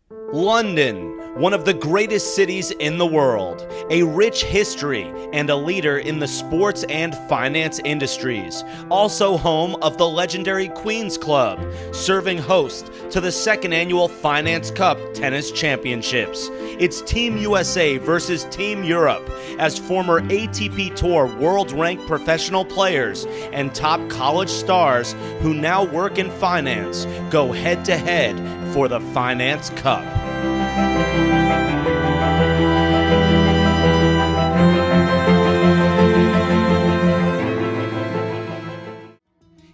London, one of the greatest cities in the world, a rich history and a leader in the sports and finance industries. Also home of the legendary Queen's Club, serving host to the second annual Finance Cup Tennis Championships. It's Team USA versus Team Europe as former ATP Tour world-ranked professional players and top college stars who now work in finance go head-to-head for the Finance Cup.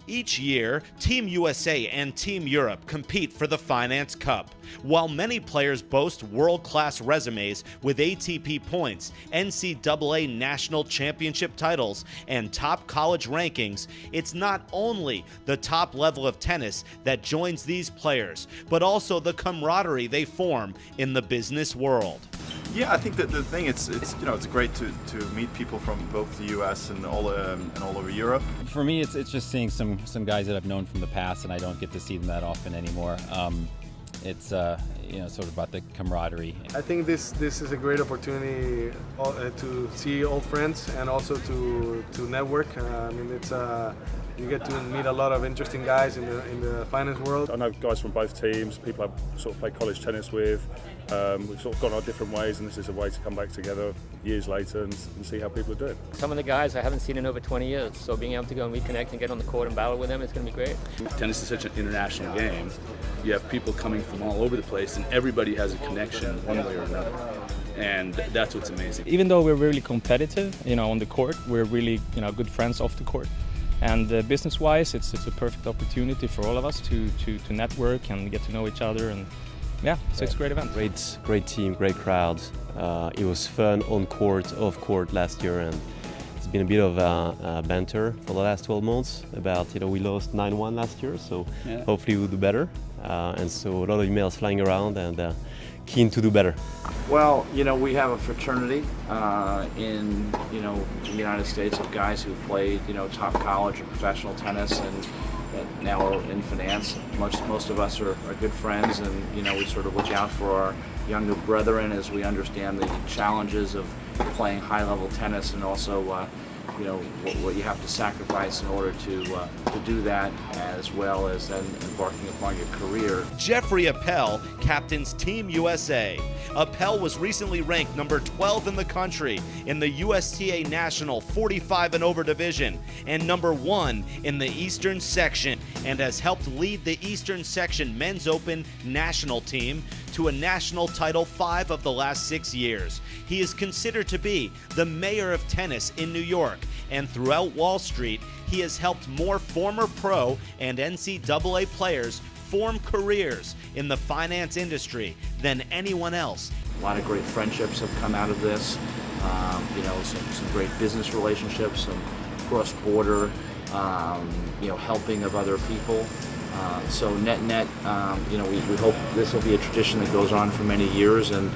Each year, Team USA and Team Europe compete for the Finance Cup. While many players boast world-class resumes with ATP points, NCAA national championship titles, and top college rankings, it's not only the top level of tennis that joins these players, but also the camaraderie they form in the business world. Yeah, I think that the thing it's great to meet people from both the U.S. and all over Europe. For me, it's just seeing some guys that I've known from the past, and I don't get to see them that often anymore. It's sort of about the camaraderie. I think this is a great opportunity to see old friends and also to network. You get to meet a lot of interesting guys in the finance world. I know guys from both teams, people I've sort of played college tennis with. We've sort of gone our different ways, and this is a way to come back together years later and see how people are doing. Some of the guys I haven't seen in over 20 years, so being able to go and reconnect and get on the court and battle with them, it's going to be great. Tennis is such an international game. You have people coming from all over the place, and everybody has a connection one way or another. And that's what's amazing. Even though we're really competitive, on the court, we're really, good friends off the court. And business-wise, it's a perfect opportunity for all of us to network and get to know each other. And so it's a great event. Great team, great crowd. It was fun on court, off court last year, and it's been a bit of banter for the last 12 months about, we lost 9-1 last year, so hopefully we'll do better. And so a lot of emails flying around and keen to do better. Well, we have a fraternity in, the United States of guys who played, top college or professional tennis and now are in finance. Most of us are good friends, and, we sort of look out for our younger brethren as we understand the challenges of playing high-level tennis and also, what you have to sacrifice in order to do that, as well as then embarking upon your career. Jeffrey Appel captains Team USA. Appel was recently ranked number 12 in the country in the USTA National 45 and over division and number 1 in the Eastern section, and has helped lead the Eastern section men's open national team to a national title 5 of the last 6 years. He is considered to be the mayor of tennis in New York, and throughout Wall Street, he has helped more former pro and NCAA players form careers in the finance industry than anyone else. A lot of great friendships have come out of this, some great business relationships, some cross-border, helping of other people. So net, we hope this will be a tradition that goes on for many years, and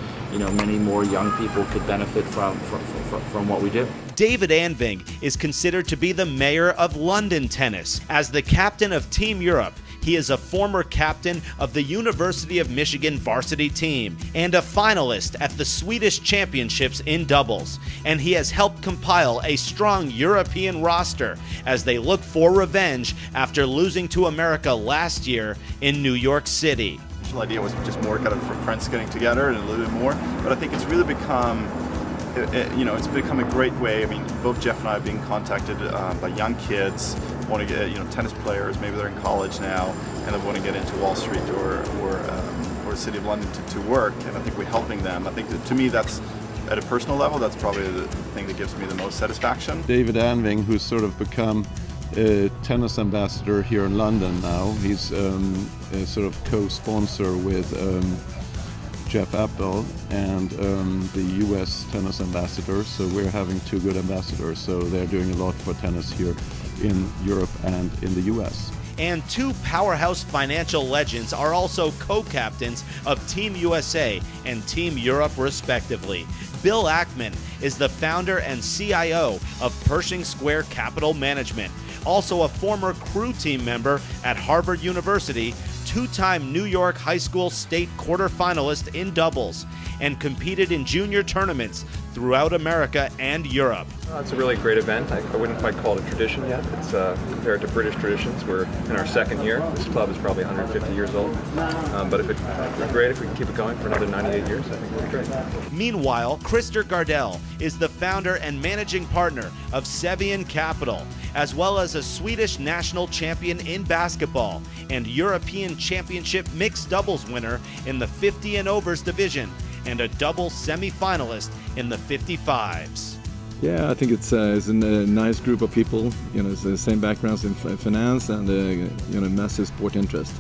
many more young people could benefit from what we do. David Anving is considered to be the mayor of London tennis. As the captain of Team Europe, he is a former captain of the University of Michigan varsity team and a finalist at the Swedish Championships in doubles. And he has helped compile a strong European roster as they look for revenge after losing to America last year in New York City. The initial idea was just more kind of for friends getting together and a little bit more, but I think it's really become it's become a great way. I mean, both Jeff and I are being contacted by young kids, want to get, tennis players, maybe they're in college now, and they want to get into Wall Street or the City of London to work, and I think we're helping them. I think that, to me, that's, at a personal level, that's probably the thing that gives me the most satisfaction. David Anving, who's sort of become a tennis ambassador here in London now, he's a sort of co-sponsor with Jeff Appel and the US tennis ambassador, so we're having 2 good ambassadors, so they're doing a lot for tennis here in Europe and in the US. And 2 powerhouse financial legends are also co-captains of Team USA and Team Europe respectively. Bill Ackman is the founder and CIO of Pershing Square Capital Management, also a former crew team member at Harvard University, 2 two-time New York High School State quarterfinalist in doubles and competed in junior tournaments throughout America and Europe. It's a really great event. I wouldn't quite call it a tradition yet. It's compared to British traditions. We're in our second year. This club is probably 150 years old. But it'd be great if we can keep it going for another 98 years. I think it'd be great. Meanwhile, Christer Gardell is the founder and managing partner of Sevian Capital, as well as a Swedish national champion in basketball and European Championship mixed doubles winner in the 50 and overs division and a double semi-finalist in the 55s. Yeah, I think it's a nice group of people. You know, it's the same backgrounds in finance and massive sport interest.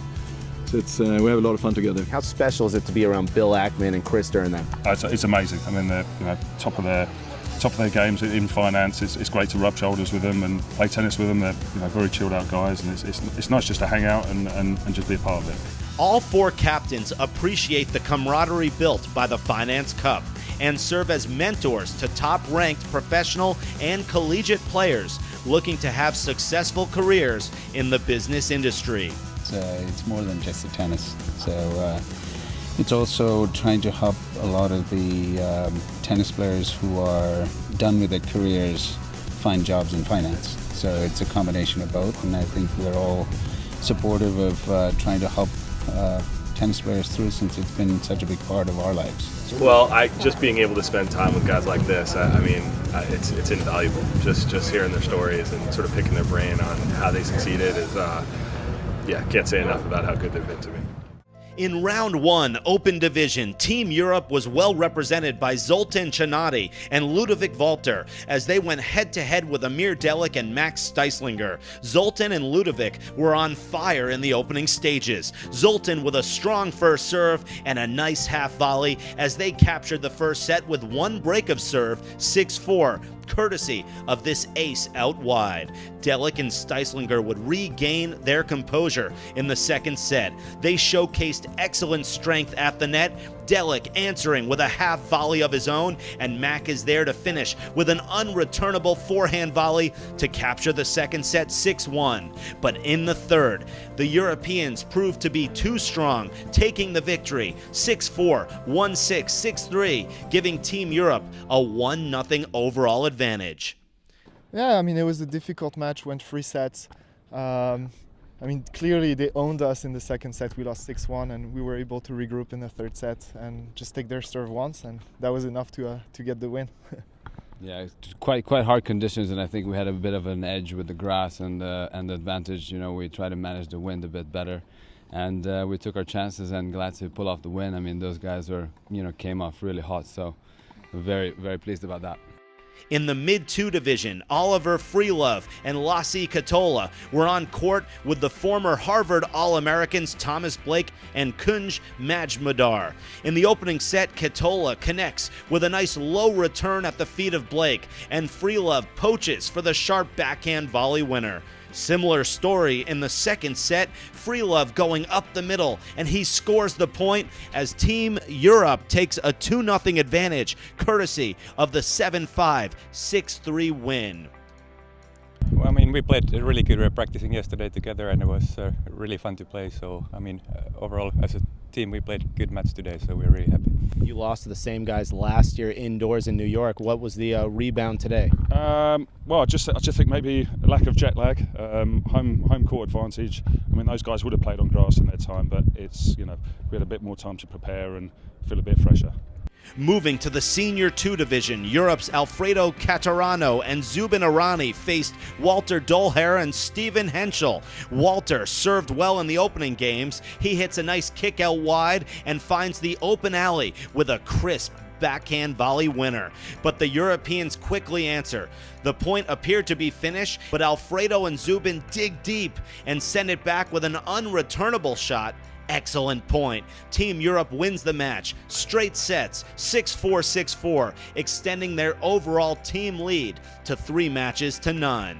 So we have a lot of fun together. How special is it to be around Bill Ackman and Christer and them? It's amazing. I mean, they're top of their games in finance. It's great to rub shoulders with them and play tennis with them. They're very chilled out guys, and it's nice just to hang out and just be a part of it. All four captains appreciate the camaraderie built by the Finance Cup and serve as mentors to top-ranked professional and collegiate players looking to have successful careers in the business industry. It's more than just the tennis. So it's also trying to help a lot of the tennis players who are done with their careers find jobs in finance. So it's a combination of both, and I think we're all supportive of trying to help tennis players through, since it's been such a big part of our lives. Well, just being able to spend time with guys like this, it's invaluable. Just hearing their stories and sort of picking their brain on how they succeeded is, can't say enough about how good they've been to me. In round one, Open Division, Team Europe was well represented by Zoltan Csanady and Ludovic Walter as they went head-to-head with Amir Delic and Max Steislinger. Zoltan and Ludovic were on fire in the opening stages. Zoltan with a strong first serve and a nice half volley as they captured the first set with one break of serve, 6-4. Courtesy of this ace out wide. Delic and Steislinger would regain their composure in the second set. They showcased excellent strength at the net. Delic answering with a half volley of his own, and Mack is there to finish with an unreturnable forehand volley to capture the second set 6-1. But in the third, the Europeans proved to be too strong, taking the victory 6-4, 1-6, 6-3, giving Team Europe a 1-0 overall advantage. Yeah, it was a difficult match, went 3 sets. Clearly they owned us in the second set. We lost 6-1, and we were able to regroup in the third set and just take their serve once, and that was enough to get the win. Yeah, it's quite hard conditions, and I think we had a bit of an edge with the grass and the advantage. We tried to manage the wind a bit better, and we took our chances, and glad to pull off the win. Those guys came off really hot, so we're very, very pleased about that. In the mid-2 division, Oliver Freelove and Lassi Katola were on court with the former Harvard All-Americans Thomas Blake and Kunj Majmudar. In the opening set, Katola connects with a nice low return at the feet of Blake, and Freelove poaches for the sharp backhand volley winner. Similar story in the second set, Freelove going up the middle, and he scores the point as Team Europe takes a 2-0 advantage, courtesy of the 7-5, 6-3 win. Well, we played really good. We were practicing yesterday together, and it was really fun to play. So, overall, as a team, we played a good match today, so we're really happy. You lost to the same guys last year indoors in New York. What was the rebound today? Well, I just think maybe a lack of jet lag, home court advantage. Those guys would have played on grass in their time, but we had a bit more time to prepare and feel a bit fresher. Moving to the Senior 2 division, Europe's Alfredo Catarano and Zubin Irani faced Walter Dolher and Steven Henschel. Walter served well in the opening games. He hits a nice kick out wide and finds the open alley with a crisp backhand volley winner. But the Europeans quickly answer. The point appeared to be finished, but Alfredo and Zubin dig deep and send it back with an unreturnable shot. Excellent point. Team Europe wins the match. Straight sets, 6-4, 6-4, extending their overall team lead to 3 matches to none.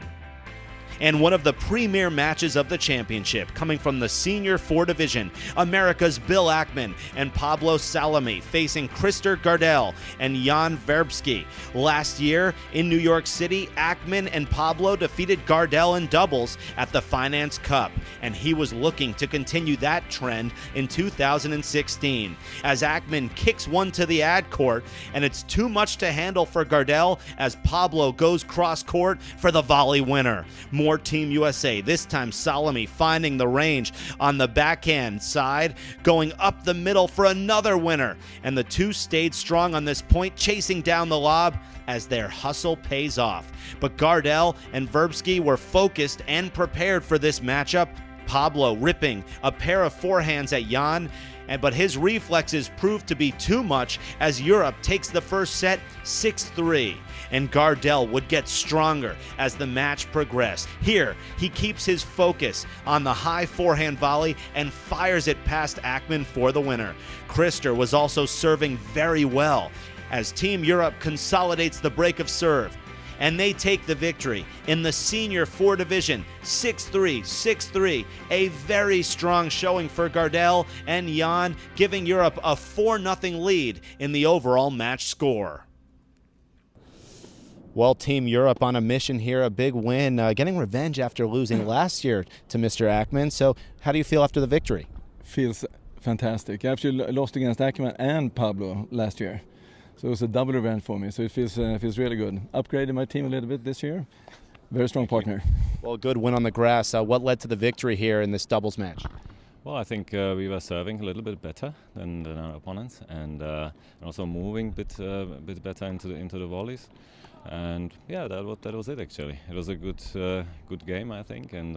And one of the premier matches of the championship, coming from the Senior 4 division, America's Bill Ackman and Pablo Salami facing Krister Gardell and Jan Verbsky. Last year in New York City, Ackman and Pablo defeated Gardell in doubles at the Finance Cup, and he was looking to continue that trend in 2016. As Ackman kicks one to the ad court, and it's too much to handle for Gardell as Pablo goes cross court for the volley winner. More Team USA, this time Salami finding the range on the backhand side, going up the middle for another winner. And the two stayed strong on this point, chasing down the lob as their hustle pays off. But Gardell and Verbsky were focused and prepared for this matchup. Pablo ripping a pair of forehands at Jan, but his reflexes proved to be too much as Europe takes the first set 6-3. And Gardell would get stronger as the match progressed. Here, he keeps his focus on the high forehand volley and fires it past Ackman for the winner. Krister was also serving very well as Team Europe consolidates the break of serve. And they take the victory in the Senior 4 division, 6-3, 6-3. A very strong showing for Gardell and Jan, giving Europe a 4-0 lead in the overall match score. Well, Team Europe on a mission here, a big win, getting revenge after losing last year to Mr. Ackman. So how do you feel after the victory? Feels fantastic. I actually lost against Ackman and Pablo last year. So it was a double event for me, so it feels really good. Upgraded my team a little bit this year. Very strong partner. Well, a good win on the grass. What led to the victory here in this doubles match? Well, I think we were serving a little bit better than our opponents, and also moving a bit better into the volleys. And yeah, that was it actually. It was a good game, I think, and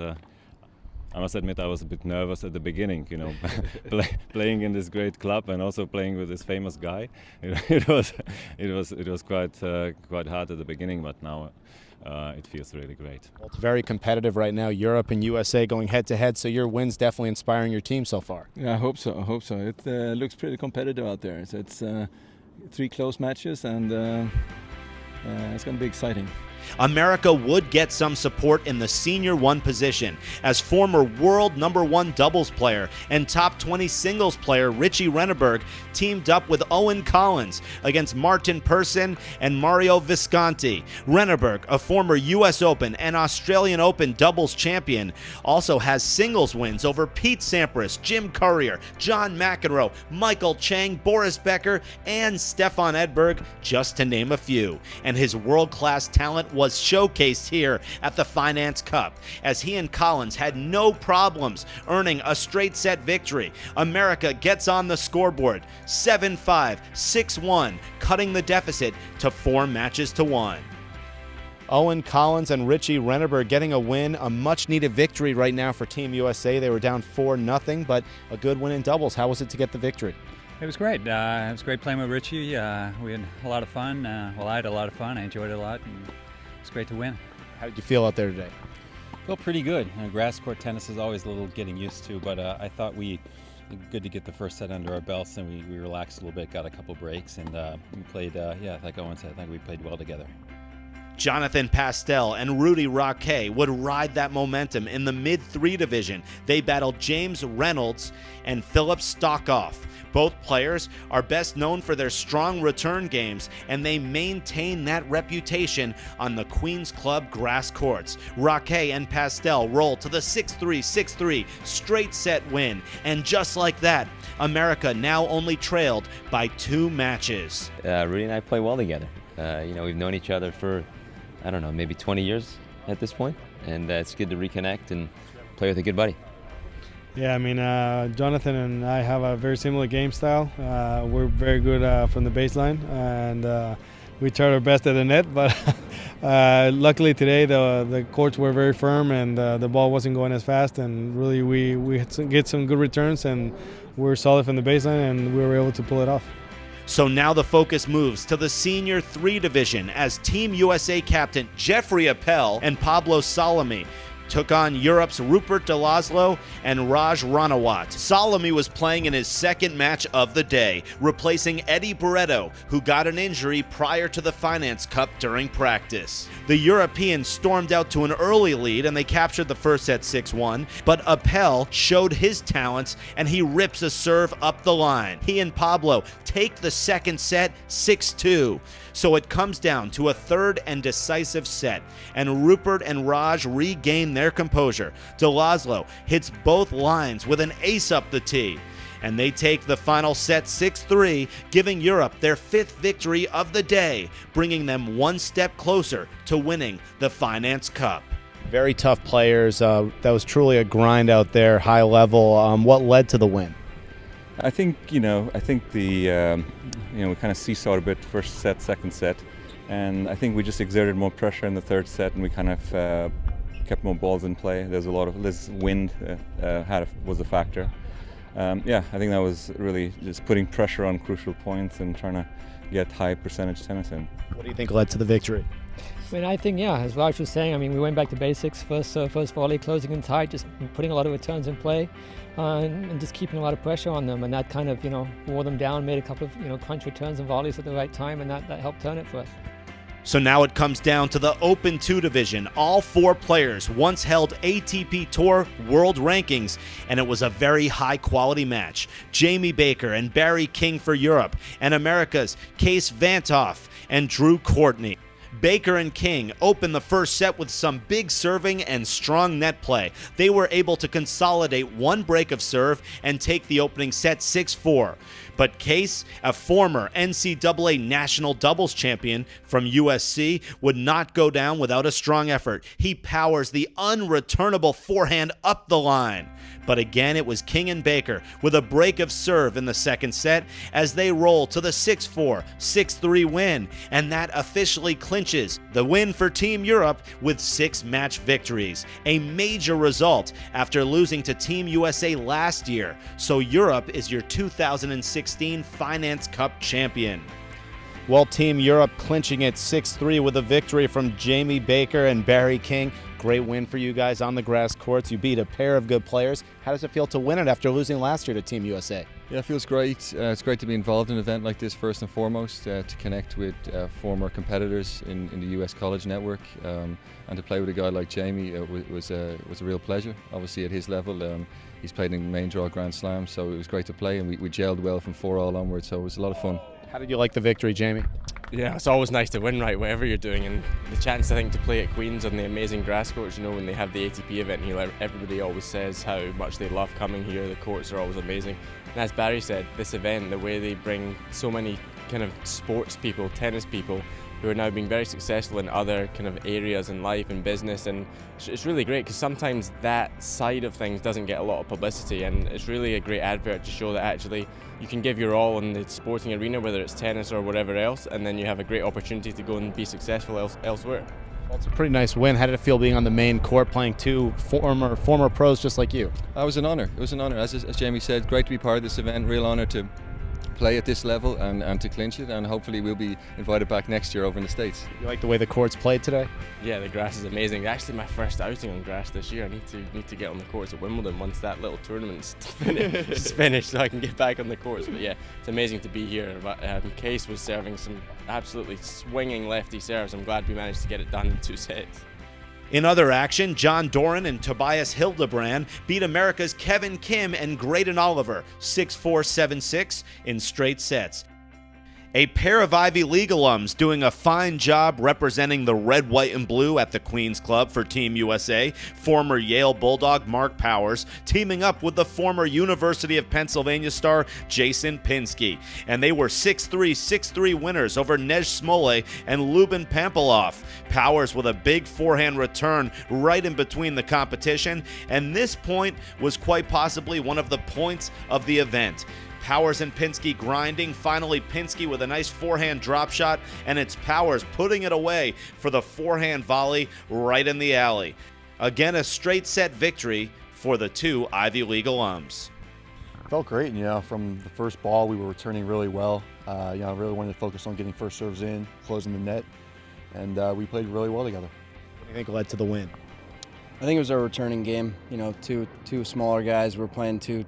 I must admit I was a bit nervous at the beginning, you know, playing in this great club and also playing with this famous guy. It was quite hard at the beginning, but now it feels really great. Well, it's very competitive right now. Europe and USA going head to head, so your win's definitely inspiring your team so far. Yeah, I hope so. It looks pretty competitive out there. So it's 3 close matches, and it's going to be exciting. America would get some support in the Senior 1 position as former world #1 doubles player and top 20 singles player Richie Renneberg teamed up with Owen Collins against Martin Persson and Mario Visconti. Renneberg, a former US Open and Australian Open doubles champion, also has singles wins over Pete Sampras, Jim Courier, John McEnroe, Michael Chang, Boris Becker, and Stefan Edberg, just to name a few. And his world-class talent was showcased here at the Finance Cup as he and Collins had no problems earning a straight set victory. America gets on the scoreboard 7-5, 6-1, cutting the deficit to 4 matches to 1. Owen Collins and Richie Renneberg getting a win, a much-needed victory right now for Team USA. They were down 4-0, but a good win in doubles. How was it to get the victory? It was great. It was great playing with Richie. We had a lot of fun. I had a lot of fun. I enjoyed it a lot. And it's great to win. How did you feel out there today? Felt pretty good. Grass court tennis is always a little getting used to, but I thought good to get the first set under our belts, and we relaxed a little bit, got a couple breaks, and we played, like Owen said, I think we played well together. Jonathan Pastel and Rudy Raquet would ride that momentum in the mid-3 division. They battled James Reynolds and Philip Stockoff. Both players are best known for their strong return games, and they maintain that reputation on the Queen's Club grass courts. Raquet and Pastel roll to the 6-3, 6-3 straight set win, and just like that, America now only trailed by 2 matches. Rudy and I play well together. We've known each other for, I don't know, maybe 20 years at this point, and it's good to reconnect and play with a good buddy. Yeah, I mean, Jonathan and I have a very similar game style. We're very good from the baseline, and we tried our best at the net, but luckily today the courts were very firm and the ball wasn't going as fast, and really we had get some good returns, and we're solid from the baseline, and we were able to pull it off. So now the focus moves to the Senior 3 division as Team USA captain Jeffrey Appel and Pablo Salami took on Europe's Rupert de Laszlo and Raj Ranawat. Salami was playing in his second match of the day, replacing Eddie Barreto, who got an injury prior to the Finance Cup during practice. The Europeans stormed out to an early lead and they captured the first set 6-1, but Appel showed his talents and he rips a serve up the line. He and Pablo take the second set 6-2. So it comes down to a third and decisive set, and Rupert and Raj regain their composure. De Laszlo hits both lines with an ace up the tee, and they take the final set 6-3, giving Europe their 5th victory of the day, bringing them one step closer to winning the Finance Cup. Very tough players. That was truly a grind out there, high level. What led to the win? I think the we kind of seesawed a bit first set, second set, and I think we just exerted more pressure in the third set, and we kind of kept more balls in play. There's a lot of wind was a factor. I think that was really just putting pressure on crucial points and trying to get high percentage tennis in. What do you think led to the victory? I mean, I think, as Raj was saying, we went back to basics. First volley, closing in tight, just putting a lot of returns in play, and just keeping a lot of pressure on them. And that kind of, wore them down, made a couple of, crunch returns and volleys at the right time, and that helped turn it for us. So now it comes down to the Open 2 division. All 4 players once held ATP Tour World Rankings, and it was a very high-quality match. Jamie Baker and Barry King for Europe, and America's Case Vantoff and Drew Courtney. Baker and King opened the first set with some big serving and strong net play. They were able to consolidate one break of serve and take the opening set 6-4. But Case, a former NCAA national doubles champion from USC, would not go down without a strong effort. He powers the unreturnable forehand up the line. But again, it was King and Baker with a break of serve in the second set as they roll to the 6-4, 6-3 win, and that officially clinches the win for Team Europe with 6 match victories. A major result after losing to Team USA last year. So Europe is your 2016 Finance Cup champion. Well, Team Europe clinching it 6-3 with a victory from Jamie Baker and Barry King. Great win for you guys on the grass courts. You beat a pair of good players. How does it feel to win it after losing last year to Team USA? Yeah, it feels great. It's great to be involved in an event like this first and foremost, to connect with former competitors in the US College Network, and to play with a guy like Jamie was a real pleasure. Obviously at his level, he's played in main draw Grand Slam, so it was great to play, and we gelled well from 4-all onwards, so it was a lot of fun. How did you like the victory, Jamie? Yeah, it's always nice to win, right, whatever you're doing, and the chance, I think, to play at Queen's on the amazing grass courts, when they have the ATP event here, everybody always says how much they love coming here. The courts are always amazing. And as Barry said, this event, the way they bring so many kind of sports people, tennis people, who are now being very successful in other kind of areas in life and business, and it's really great because sometimes that side of things doesn't get a lot of publicity, and it's really a great advert to show that actually you can give your all in the sporting arena, whether it's tennis or whatever else, and then you have a great opportunity to go and be successful elsewhere. Well, it's a pretty nice win. How did it feel being on the main court playing 2 former pros just like you? It was an honor. It was an honor. As Jamie said, great to be part of this event. Real honor to play at this level and to clinch it, and hopefully we'll be invited back next year over in the States. You like the way the courts played today? Yeah, the grass is amazing. Actually, my first outing on grass this year. I need to get on the courts at Wimbledon once that little tournament's finished, so I can get back on the courts. But yeah, it's amazing to be here. Case was serving some absolutely swinging lefty serves. I'm glad we managed to get it done in 2 sets. In other action, John Doran and Tobias Hildebrand beat America's Kevin Kim and Graydon Oliver 6-4, 7-6 in straight sets. A pair of Ivy League alums doing a fine job representing the red, white, and blue at the Queen's Club for Team USA. Former Yale Bulldog Mark Powers teaming up with the former University of Pennsylvania star Jason Pinsky. And they were 6-3, 6-3 winners over Nej Smolay and Lubin Pampilov. Powers with a big forehand return right in between the competition. And this point was quite possibly one of the points of the event. Powers and Pinsky grinding. Finally, Pinsky with a nice forehand drop shot, and it's Powers putting it away for the forehand volley right in the alley. Again, a straight set victory for the 2 Ivy League alums. Felt great, from the first ball we were returning really well. I really wanted to focus on getting first serves in, closing the net, and we played really well together. What do you think led to the win? I think it was our returning game. You know, two smaller guys were playing two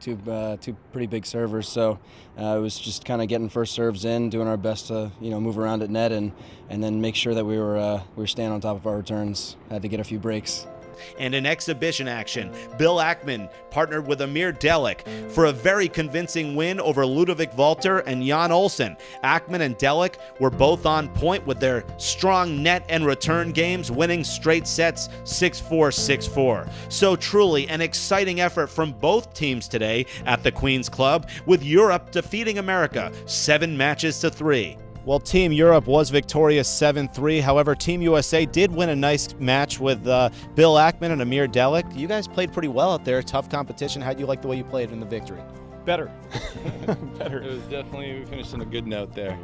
pretty big servers, so it was just kind of getting first serves in, doing our best to move around at net and then make sure that we were staying on top of our returns. Had to get a few breaks. And in exhibition action, Bill Ackman partnered with Amir Delic for a very convincing win over Ludovic Walter and Jan Olsen. Ackman and Delic were both on point with their strong net and return games, winning straight sets 6-4, 6-4. So truly an exciting effort from both teams today at the Queen's Club, with Europe defeating America 7-3. Well, Team Europe was victorious 7-3. However, Team USA did win a nice match with Bill Ackman and Amir Delic. You guys played pretty well out there. Tough competition. How do you like the way you played in the victory? Better. Better. It was definitely, we finished on a good note there.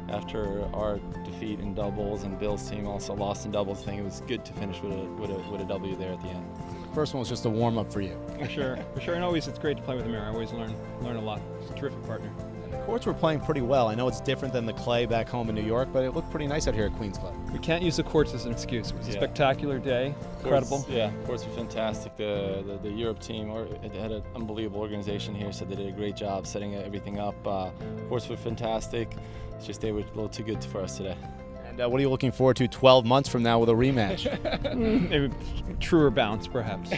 After our defeat in doubles and Bill's team also lost in doubles, I think it was good to finish with a W there at the end. First one was just a warm-up for you. For sure. And always it's great to play with Amir. I always learn a lot. He's a terrific partner. The courts were playing pretty well. I know it's different than the clay back home in New York, but it looked pretty nice out here at Queen's Club. We can't use the courts as an excuse. It was a spectacular day. Incredible. Courts were fantastic. The Europe team had an unbelievable organization here, so they did a great job setting everything up. Courts were fantastic. It's just they were a little too good for us today. And what are you looking forward to 12 months from now with a rematch? Maybe truer bounce, perhaps.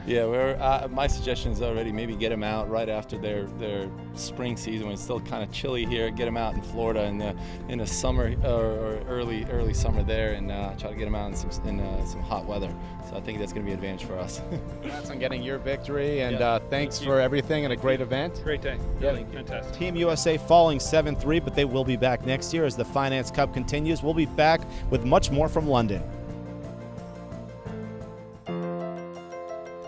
Yeah, my suggestion is already maybe get them out right after their spring season when it's still kind of chilly here. Get them out in Florida in the summer or early summer there, and try to get them out in some hot weather. So I think that's going to be an advantage for us. Congrats on getting your victory, and thanks for everything and a great event. Great day. Really fantastic. Team USA falling 7-3, but they will be back next year as the Finance Cup continues. We'll be back with much more from London.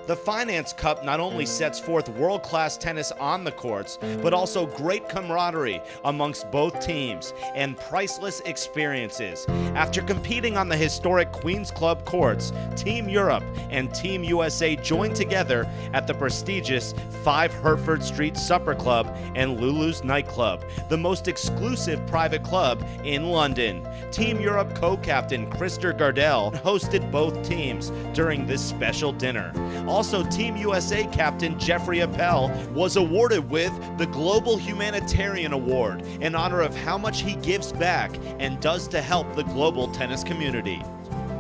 The Finance Cup not only sets forth world-class tennis on the courts, but also great camaraderie amongst both teams and priceless experiences. After competing on the historic Queen's Club courts, Team Europe and Team USA joined together at the prestigious 5 Hertford Street Supper Club and Lulu's Nightclub, the most exclusive private club in London. Team Europe co-captain Krister Gardell hosted both teams during this special dinner. Also, Team USA captain Jeffrey Appel was awarded with the Global Humanitarian Award in honor of how much he gives back and does to help the global tennis community.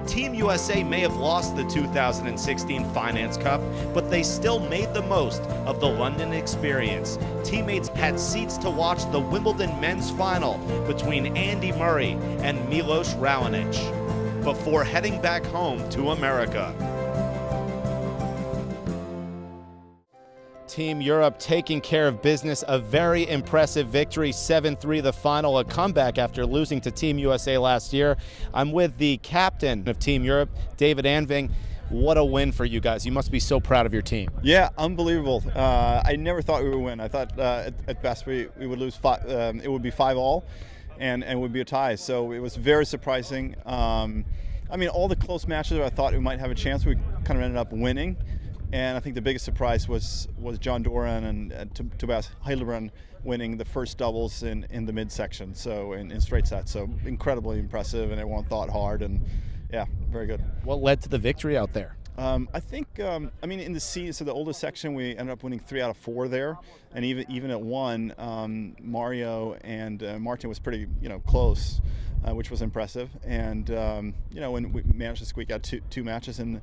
Team USA may have lost the 2016 Finance Cup, but they still made the most of the London experience. Teammates had seats to watch the Wimbledon men's final between Andy Murray and Milos Raonic before heading back home to America. Team Europe taking care of business, a very impressive victory, 7-3 the final, a comeback after losing to Team USA last year. I'm with the captain of Team Europe, David Anving. What a win for you guys. You must be so proud of your team. Yeah, unbelievable. I never thought we would win. I thought at best we would lose it would be 5-all and it would be a tie. So it was very surprising. I mean, all the close matches I thought we might have a chance, we kind of ended up winning. And I think the biggest surprise was John Doran and Tobias Hildebrand winning the first doubles in the midsection, so in straight sets. So incredibly impressive, and everyone thought hard, and yeah, very good. What led to the victory out there? I think, I mean, in the C, so the oldest section, we ended up winning 3 out of 4 there, and even at 1, Mario and Martin was pretty, close, which was impressive. And when we managed to squeak out two matches in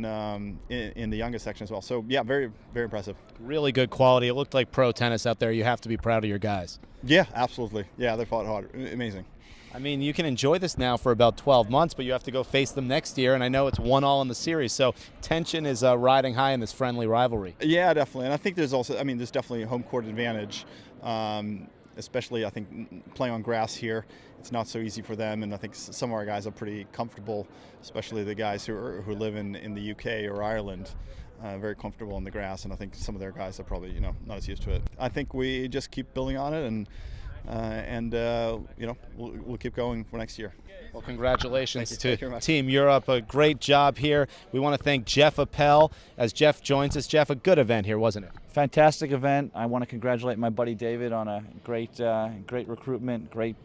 the youngest section as well. So yeah, very, very impressive. Really good quality. It looked like pro tennis out there. You have to be proud of your guys. Yeah, absolutely. Yeah, they fought hard. Amazing. I mean, you can enjoy this now for about 12 months, but you have to go face them next year, and I know it's 1-all in the series, so tension is riding high in this friendly rivalry. Yeah, definitely. And I think there's definitely a home court advantage. Especially, I think, playing on grass here, it's not so easy for them, and I think some of our guys are pretty comfortable, especially the guys who live in the UK or Ireland, very comfortable on the grass, and I think some of their guys are probably not as used to it. I think we just keep building on it, and we'll keep going for next year. Well, congratulations to Team Europe. A great job here. We want to thank Jeff Appel as Jeff joins us. Jeff, a good event here, wasn't it? Fantastic event. I want to congratulate my buddy David on a great recruitment, great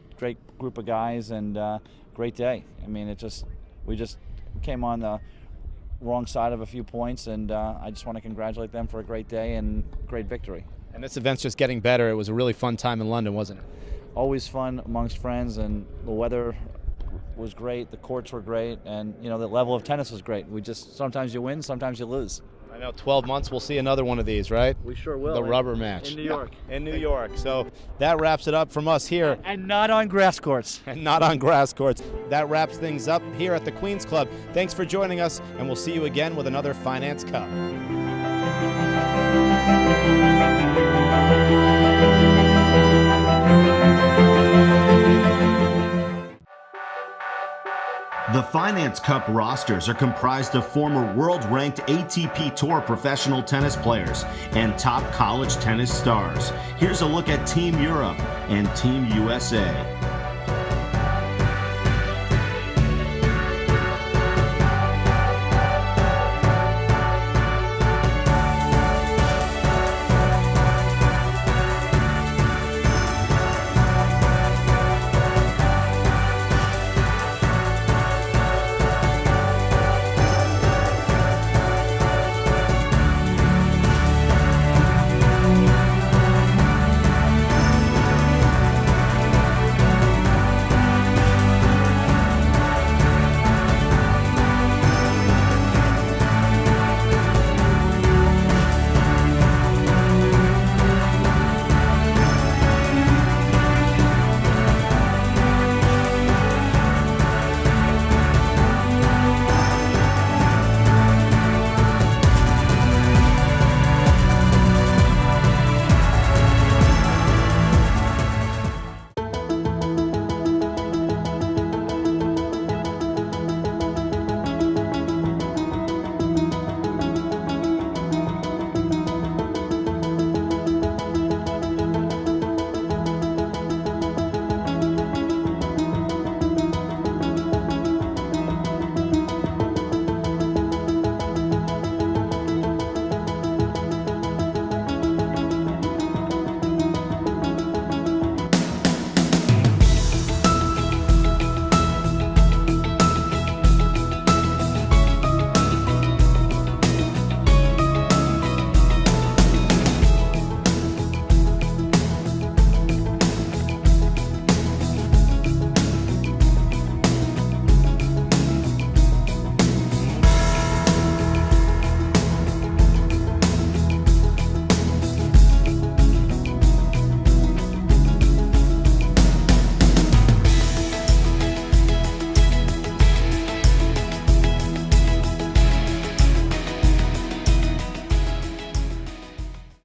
group of guys, and great day. I mean, we just came on the wrong side of a few points, and I just want to congratulate them for a great day and great victory. And this event's just getting better. It was a really fun time in London, wasn't it? Always fun amongst friends, and the weather was great, the courts were great, and you know, the level of tennis was great. We just, sometimes you win, sometimes you lose. I know, 12 months, we'll see another one of these, right? We sure will. The rubber match. In New York. In New York. So that wraps it up from us here. And not on grass courts. And not on grass courts. That wraps things up here at the Queen's Club. Thanks for joining us, and we'll see you again with another Finance Cup. The Finance Cup rosters are comprised of former world-ranked ATP Tour professional tennis players and top college tennis stars. Here's a look at Team Europe and Team USA.